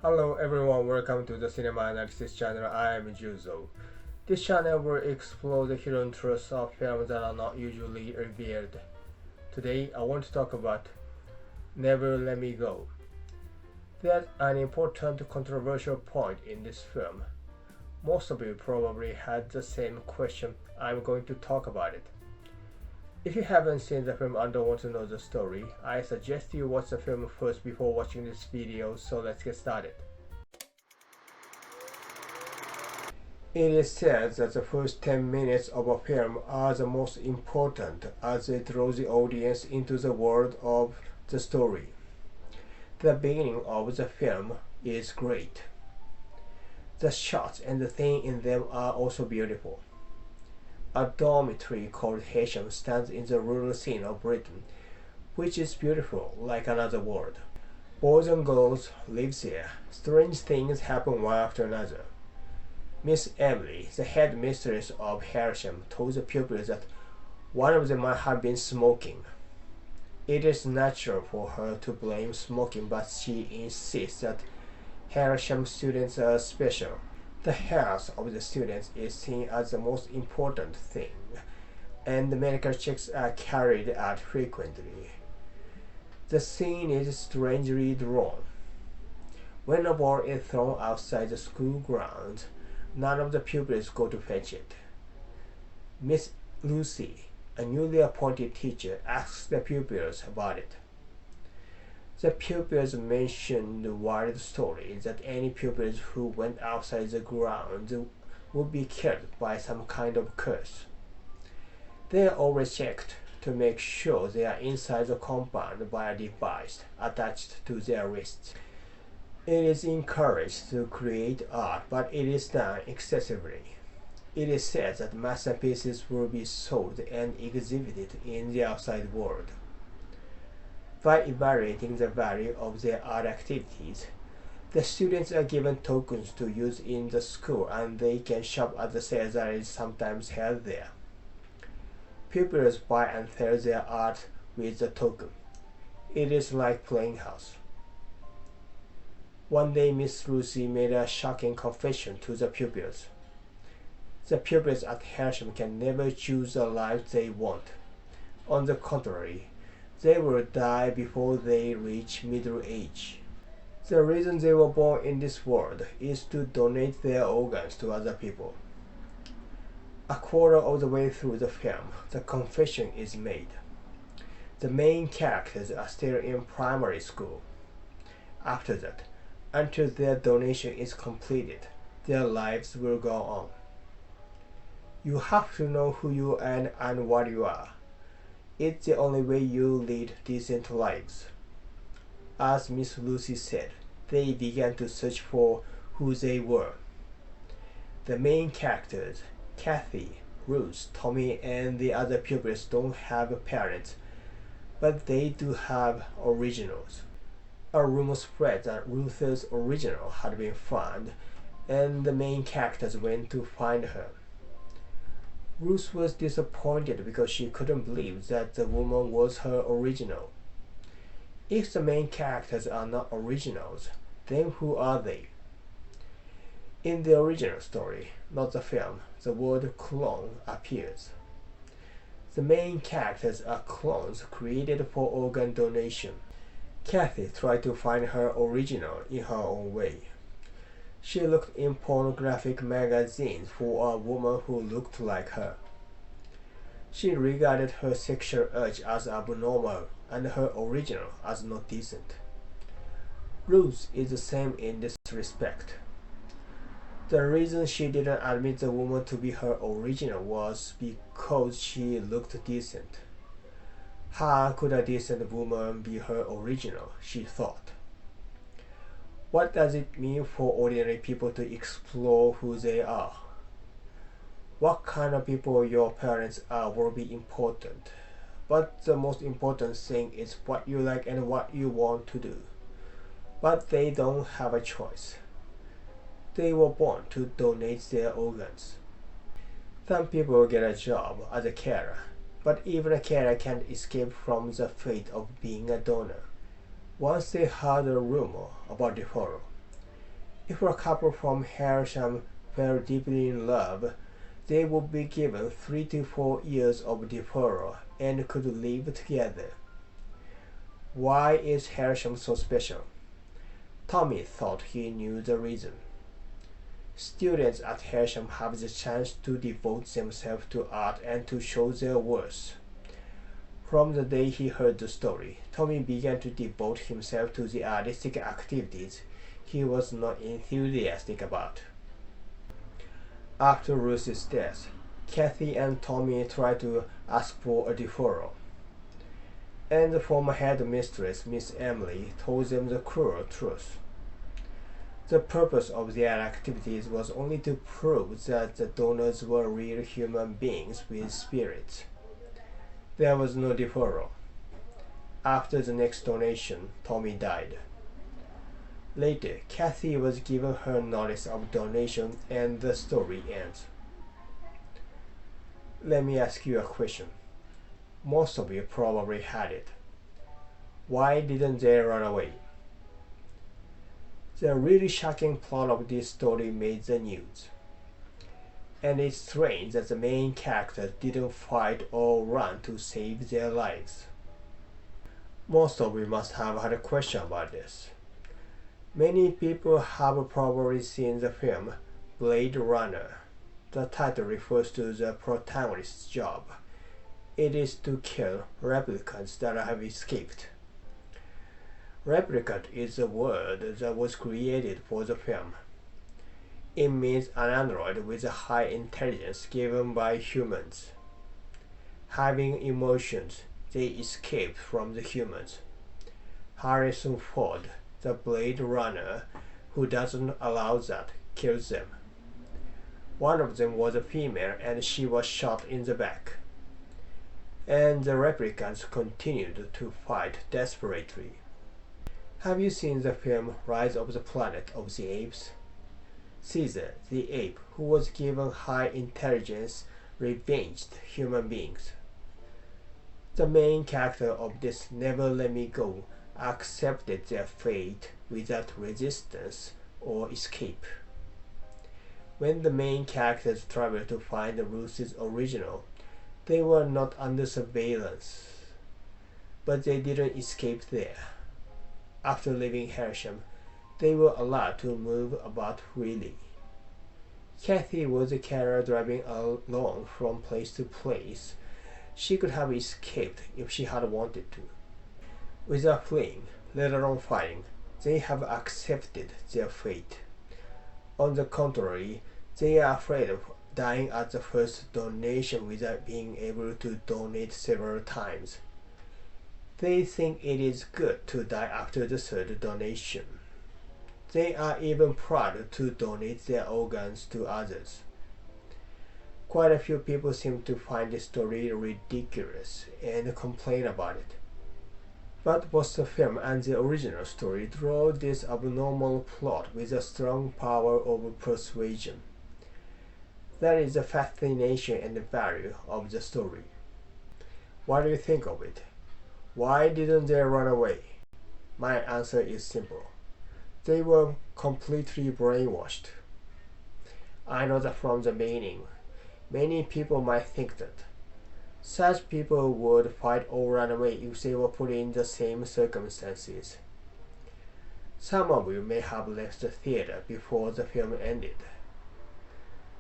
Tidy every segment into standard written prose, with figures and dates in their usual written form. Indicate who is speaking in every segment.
Speaker 1: Hello everyone, welcome to the Cinema Analysis channel. I am Juzo. This channel will explore the hidden truths of films that are not usually revealed. Today I want to talk about Never Let Me Go. There's an important controversial point in this film. Most of you probably had the same question. I'm going to talk about it. If you haven't seen the film and don't want to know the story, I suggest you watch the film first before watching this video, so let's get started. It is said that the first 10 minutes of a film are the most important as they draw the audience into the world of the story. The beginning of the film is great. The shots and the things in them are also beautiful. A dormitory called Hesham stands in the rural scene of Britain, which is beautiful like another world. Boys and girls live there. Strange things happen one after another. Miss Emily, the head mistress of Hesham, told the pupils that one of them might have been smoking. It is natural for her to blame smoking, but she insists that Hesham students are special. The health of the students is seen as the most important thing, and the medical checks are carried out frequently. The scene is strangely drawn. When a ball is thrown outside the school grounds, none of the pupils go to fetch it. Miss Lucy, a newly appointed teacher, asks the pupils about it. The pupils mention the wild story that any pupils who went outside the grounds would be killed by some kind of curse. They are always checked to make sure they are inside the compound by a device attached to their wrists. It is encouraged to create art, but it is done excessively. It is said that masterpieces will be sold and exhibited in the outside world. By evaluating the value of their art activities, the students are given tokens to use in the school and they can shop at the sales that is sometimes held there. Pupils buy and sell their art with the token. It is like playing house. One day Miss Lucy made a shocking confession to the pupils. The pupils at Hesham can never choose the life they want. On the contrary, they will die before they reach middle age. The reason they were born in this world is to donate their organs to other people. A quarter of the way through the film, the confession is made. The main characters are still in primary school. After that, until their donation is completed, their lives will go on. You have to know who you are and what you are. It's the only way you lead decent lives. As Miss Lucy said, they began to search for who they were. The main characters, Kathy, Ruth, Tommy, and the other pupils don't have parents, but they do have originals. A rumor spread that Ruth's original had been found, and the main characters went to find her. Ruth was disappointed because she couldn't believe that the woman was her original. If the main characters are not originals, then who are they? In the original story, not the film, the word clone appears. The main characters are clones created for organ donation. Kathy tried to find her original in her own way. She looked in pornographic magazines for a woman who looked like her. She regarded her sexual urge as abnormal and her original as not decent. Ruth is the same in this respect. The reason she didn't admit the woman to be her original was because she looked decent. How could a decent woman be her original, she thought. What does it mean for ordinary people to explore who they are? What kind of people your parents are will be important, but the most important thing is what you like and what you want to do. But they don't have a choice. They were born to donate their organs. Some people get a job as a carer, but even a carer can't escape from the fate of being a donor. Once they heard a rumor about deferral, If a couple from Hersham fell deeply in love, they would be given 3 to 4 years of deferral and could live together. Why is Hersham so special? Tommy thought he knew the reason. Students at Hersham have the chance to devote themselves to art and to show their worth. From the day he heard the story, Tommy began to devote himself to the artistic activities he was not enthusiastic about. After Ruth's death, Kathy and Tommy tried to ask for a deferral, and the former headmistress, Miss Emily, told them the cruel truth. The purpose of their activities was only to prove that the donors were real human beings with spirits. There was no deferral. After the next donation, Tommy died. Later, Kathy was given her notice of donation and the story ends. Let me ask you a question. Most of you probably had it. Why didn't they run away? The really shocking plot of this story made the news. And it's strange that the main characters didn't fight or run to save their lives. Most of you must have had a question about this. Many people have probably seen the film Blade Runner. The title refers to the protagonist's job. It is to kill replicants that have escaped. Replicant is a word that was created for the film. It means an android with a high intelligence given by humans. Having emotions, they escaped from the humans. Harrison Ford, the Blade Runner, who doesn't allow that, kills them. One of them was a female and she was shot in the back. And the replicants continued to fight desperately. Have you seen the film Rise of the Planet of the Apes? Caesar, the ape, who was given high intelligence, revenged human beings. The main character of this Never Let Me Go accepted their fate without resistance or escape. When the main characters traveled to find Ruth's original, they were not under surveillance, but they didn't escape there. After leaving Hersham, they were allowed to move about freely. Kathy was a carrier driving along from place to place. She could have escaped if she had wanted to. Without fleeing, let alone fighting, they have accepted their fate. On the contrary, they are afraid of dying at the first donation without being able to donate several times. They think it is good to die after the third donation. They are even proud to donate their organs to others. Quite a few people seem to find this story ridiculous and complain about it. But both the film and the original story draw this abnormal plot with a strong power of persuasion. That is the fascination and the value of the story. What do you think of it? Why didn't they run away? My answer is simple. They were completely brainwashed. I know that from the beginning, many people might think that such people would fight or run away if they were put in the same circumstances. Some of you may have left the theater before the film ended,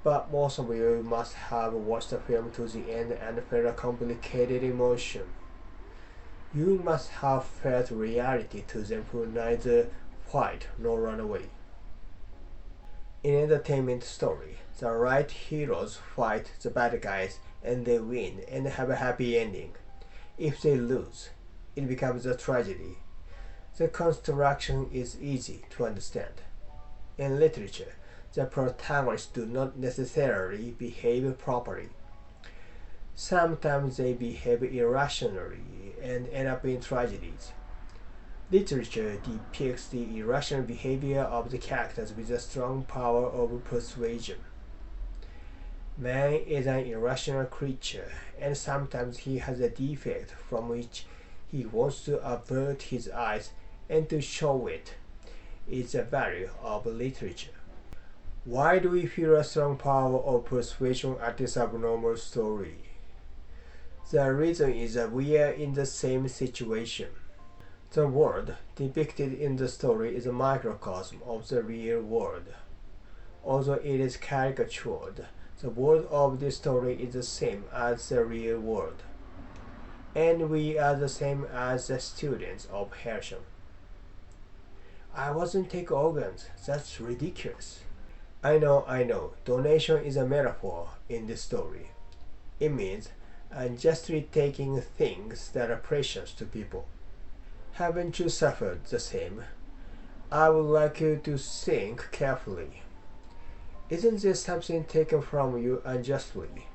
Speaker 1: but most of you must have watched the film to the end and felt a complicated emotion. You must have felt reality to them who neither fight nor run away. In entertainment story, the right heroes fight the bad guys and they win and have a happy ending. If they lose, it becomes a tragedy. The construction is easy to understand. In literature, the protagonists do not necessarily behave properly. Sometimes they behave irrationally and end up in tragedies. Literature depicts the irrational behavior of the characters with a strong power of persuasion. Man is an irrational creature, and sometimes he has a defect from which he wants to avert his eyes and to show it. is the value of literature. Why do we feel a strong power of persuasion at this abnormal story? The reason is that we are in the same situation. The world depicted in the story is a microcosm of the real world. Although it is caricatured, the world of this story is the same as the real world. And we are the same as the students of Hersham. I wasn't take organs. That's ridiculous. I know. Donation is a metaphor in this story. It means unjustly taking things that are precious to people. Haven't you suffered the same? I would like you to think carefully. Isn't this something taken from you unjustly?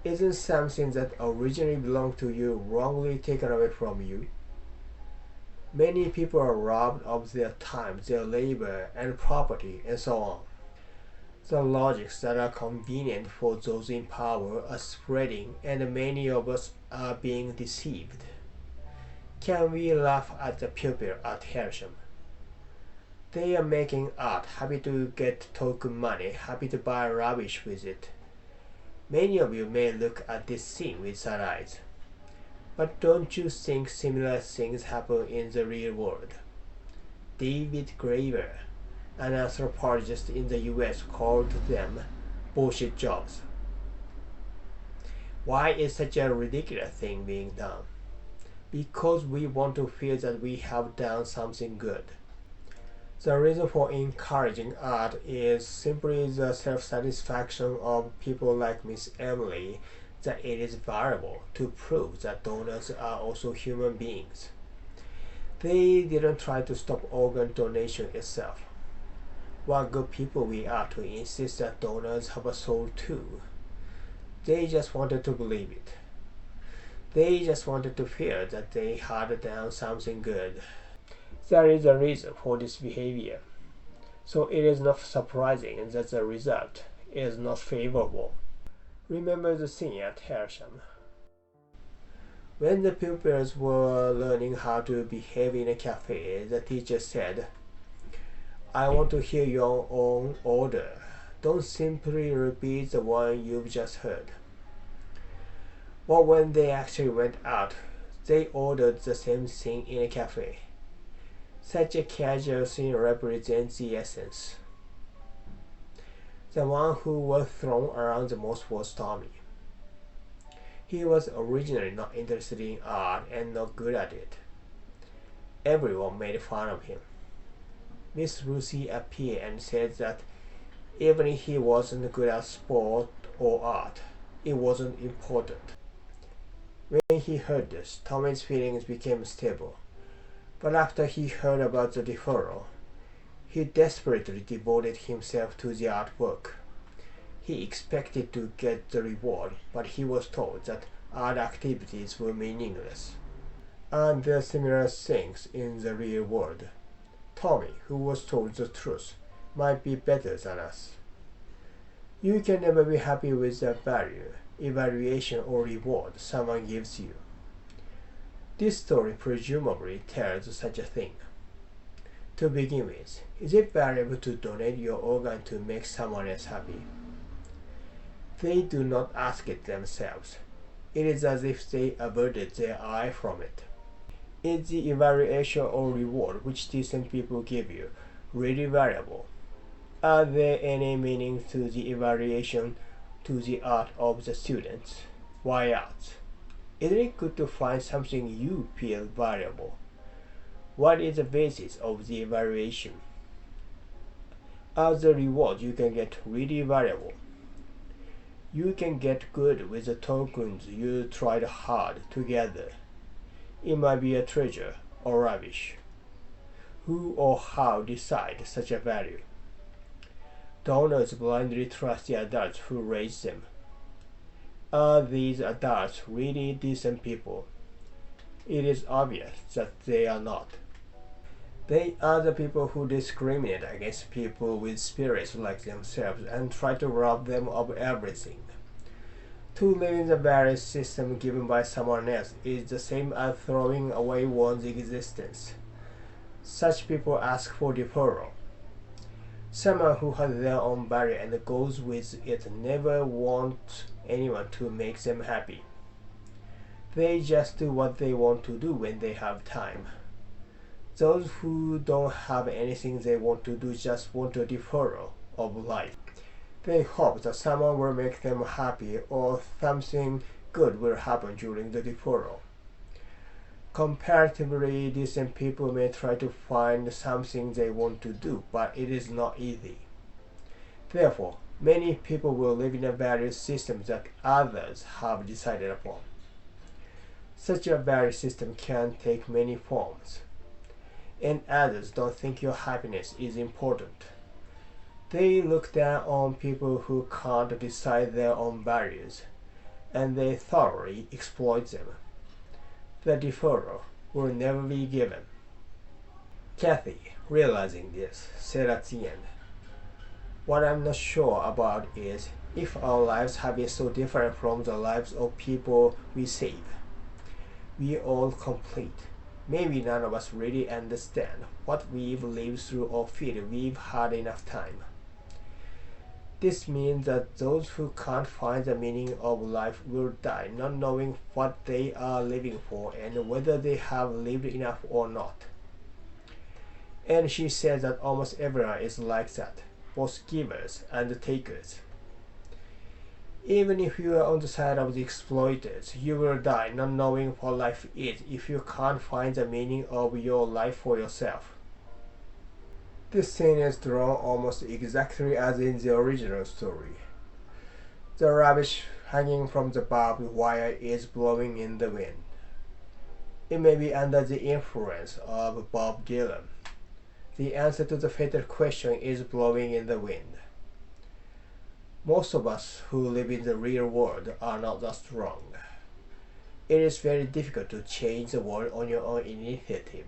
Speaker 1: Isn't something that originally belonged to you wrongly taken away from you? Many people are robbed of their time, their labor, and property, and so on. The logics that are convenient for those in power are spreading, and many of us are being deceived. Can we laugh at the pupil at Hersham? They are making art, happy to get token money, happy to buy rubbish with it. Many of you may look at this scene with sad eyes. But don't you think similar things happen in the real world? David Graeber, an anthropologist in the US, called them bullshit jobs. Why is such a ridiculous thing being done? Because we want to feel that we have done something good. The reason for encouraging art is simply the self-satisfaction of people like Miss Emily that it is valuable to prove that donors are also human beings. They didn't try to stop organ donation itself. What good people we are to insist that donors have a soul too. They just wanted to believe it. They just wanted to feel that they had done something good. There is a reason for this behavior. So it is not surprising that the result is not favorable. Remember the scene at Hersham. When the pupils were learning how to behave in a cafe, the teacher said, "I want to hear your own order. Don't simply repeat the one you've just heard." But when they actually went out, they ordered the same thing in a cafe. Such a casual scene represents the essence. The one who was thrown around the most was Tommy. He was originally not interested in art and not good at it. Everyone made fun of him. Miss Lucy appeared and said that even if he wasn't good at sport or art, it wasn't important. When he heard this, Tommy's feelings became stable. But after he heard about the deferral, he desperately devoted himself to the artwork. He expected to get the reward, but he was told that art activities were meaningless. And there are similar things in the real world. Tommy, who was told the truth, might be better than us. You can never be happy with the value, evaluation, or reward someone gives you. This story presumably tells such a thing. To begin with, is it valuable to donate your organ to make someone else happy? They do not ask it themselves. It is as if they averted their eye from it. Is the evaluation or reward which decent people give you really valuable? Are there any meaning to the evaluation to the art of the students? Why art? Isn't it good to find something you feel valuable? What is the basis of the evaluation? Are the rewards you can get really valuable? You can get good with the tokens you tried hard to gather. It might be a treasure or rubbish. Who or how decide such a value? Donors blindly trust the adults who raise them. Are these adults really decent people? It is obvious that they are not. They are the people who discriminate against people with spirits like themselves and try to rob them of everything. To live in the value system given by someone else is the same as throwing away one's existence. Such people ask for deferral. Someone who has their own barrier and goes with it never wants anyone to make them happy. They just do what they want to do when they have time. Those who don't have anything they want to do just want a deferral of life. They hope that someone will make them happy or something good will happen during the deferral. Comparatively decent people may try to find something they want to do, but it is not easy. Therefore, many people will live in a various system that others have decided upon. Such a various system can take many forms, and others don't think your happiness is important. They look down on people who can't decide their own values, and they thoroughly exploit them. The deferral will never be given. Kathy, realizing this, said at the end, "What I'm not sure about is if our lives have been so different from the lives of people we save. We all complete. Maybe none of us really understand what we've lived through or feel we've had enough time. This means that those who can't find the meaning of life will die not knowing what they are living for and whether they have lived enough or not." And she says that almost everyone is like that, both givers and takers. Even if you are on the side of the exploiters, you will die not knowing what life is if you can't find the meaning of your life for yourself. This scene is drawn almost exactly as in the original story. The rubbish hanging from the barbed wire is blowing in the wind. It may be under the influence of Bob Dylan. The answer to the fatal question is blowing in the wind. Most of us who live in the real world are not that strong. It is very difficult to change the world on your own initiative.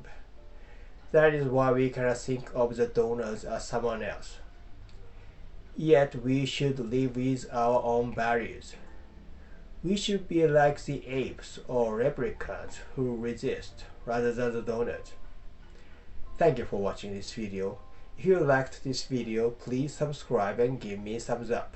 Speaker 1: That is why we cannot think of the donors as someone else. Yet we should live with our own values. We should be like the apes or replicants who resist rather than the donors. Thank you for watching this video. If you liked this video, please subscribe and give me a thumbs up.